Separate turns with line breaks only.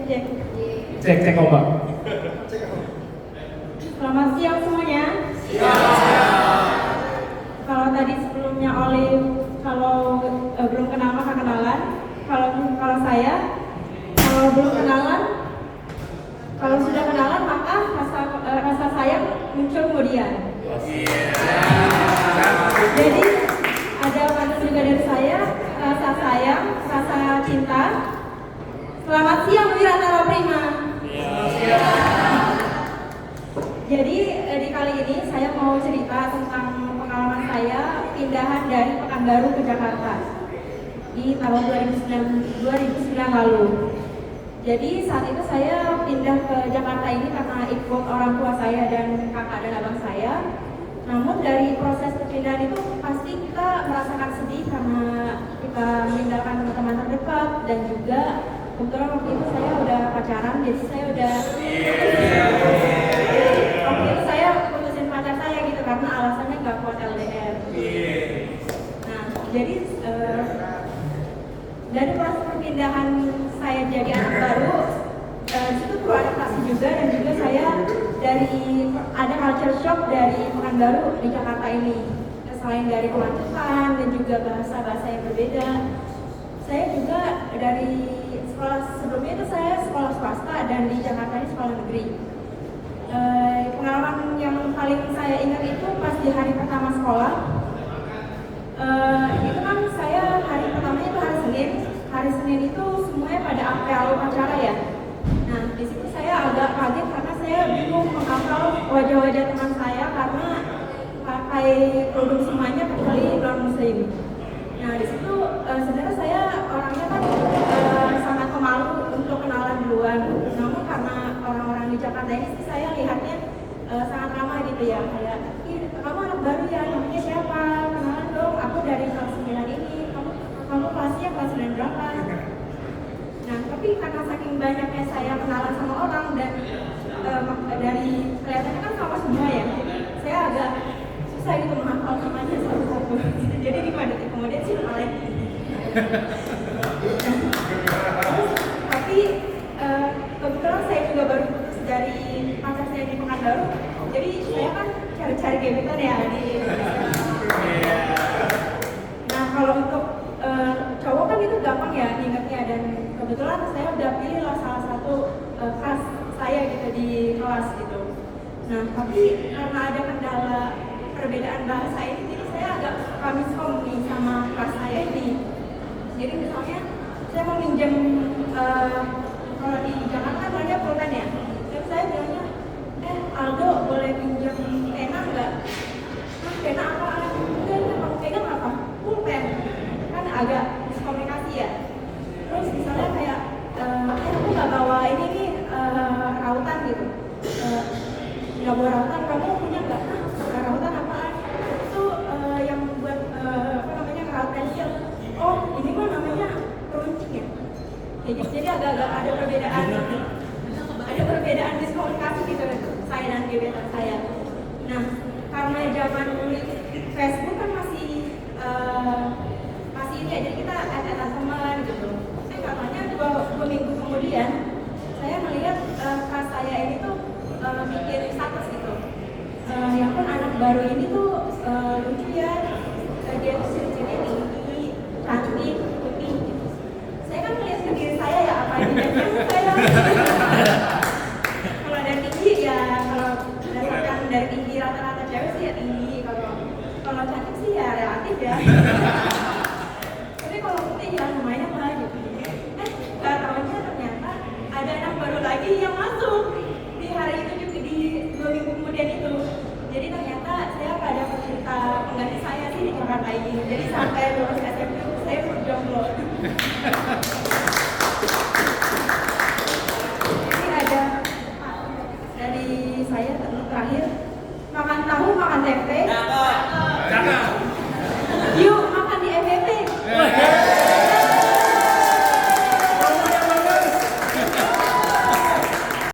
cek.
Cek ombak.
Selamat siang semuanya. Kalau tadi sebelumnya Olive belum kenal maka kenalan. Kalau saya belum kenalan, kalau sudah kenalan maka rasa sayang muncul kemudian. Jadi ada pantun juga dari saya, rasa sayang, rasa cinta. Selamat siang Wiratara Prima. Jadi di kali ini saya mau cerita tentang pengalaman saya pindahan dari Pekanbaru ke Jakarta di tahun 2009 lalu. Jadi saat itu saya pindah ke Jakarta ini karena ikut orang tua saya dan kakak dan abang saya. Namun dari proses perpindahan itu pasti kita merasakan sedih karena kita meninggalkan teman-teman terdekat dan juga kebetulan waktu itu saya udah pacaran, jadi saya udah waktu itu saya putusin pacar saya gitu karena alasannya nggak kuat LDR. Nah, jadi dari proses perpindahan saya jadi anak baru, itu perlu adaptasi juga dan juga saya ada culture shock dari Pekanbaru di Jakarta ini. Selain dari kemacetan dan juga bahasa-bahasa yang berbeda, saya juga dari sekolah sebelumnya itu saya sekolah swasta dan di Jakarta ini sekolah negeri. Pengalaman yang paling saya ingat itu pas di hari pertama sekolah. Itu kan saya hari pertamanya itu hari Senin. Hari Senin itu semuanya pada apel upacara ya. Nah di situ saya agak kaget karena saya bingung menghafal wajah-wajah teman saya karena pakai kerudung semuanya kecuali non muslim. Nah di situ sebenarnya saya orangnya kan sangat pemalu untuk kenalan duluan. Namun karena orang-orang di Jakarta ini sih saya lihatnya sangat ramah gitu ya, kayak kamu anak baru ya, namanya siapa, kenalan dong, aku dari kelas 9 ini, kamu kelasnya kelas 9 berapa. Nah tapi karena saking banyaknya saya kenalan sama orang dan dari kelihatannya kan sama semua ya, saya agak susah gitu menghafal namanya satu-satu. Jadi 5 detik kemudian sih paling. Tapi kebetulan saya juga baru putus dari pacar saya di Pekanbaru, jadi saya kan cari-cari gebetan ya di Indonesia. Nah kalau untuk cowok kan itu gampang ya ingatnya, dan kebetulan saya udah pilih lah salah satu kelas saya gitu di kelas gitu. Nah tapi karena ada kendala perbedaan bahasa ini, jadi saya agak suka miskom nih sama kelas saya ini. Jadi misalnya saya mau minjem kalau di Jakarta banyak pulpen ya, tapi saya bilangnya Aldo boleh pinjam pena nggak? Nah pena apaan? Udah kamu pegang apa? Pulpen. Kan agak miskomunikasi ya. Terus misalnya kayak aku nggak bawa ini nih rautan gitu, nggak bawa rautan, kamu punya nggak? Nah rautan apaan? Itu yang buat raut pensil. Oh ini mah namanya peruncing ya. Jadi agak-agak ada perbedaan miskomunikasi gitu saya dan gebetan saya. Nah karena zaman Facebook kan masih ini ya, jadi kita ada teman gitu. Katanya dua minggu kemudian saya melihat kelas saya ini tuh bikin status gitu. Ya pun anak baru ini tuh lucu ya, dia tuh ciri-ciri tinggi, cantik, putih. Saya kan melihat sendiri saya ya apa ini saya. Kalau ada tinggi ya, kalau berdasarkan dari tinggi rata-rata cewek sih ya tinggi. Kalau cantik sih ya relatif ya. Tapi kalau putih ya lumayan lah gitu. Gak taunya ternyata ada anak baru lagi yang masuk di hari itu juga di 2 minggu kemudian itu. Jadi ternyata saya ada pecinta pengganti saya sih di Jakarta ini. Jadi sampai lulus SMP saya berjomblo. Jadi ada dari saya terakhir, makan tahu makan tempe.
Cakep.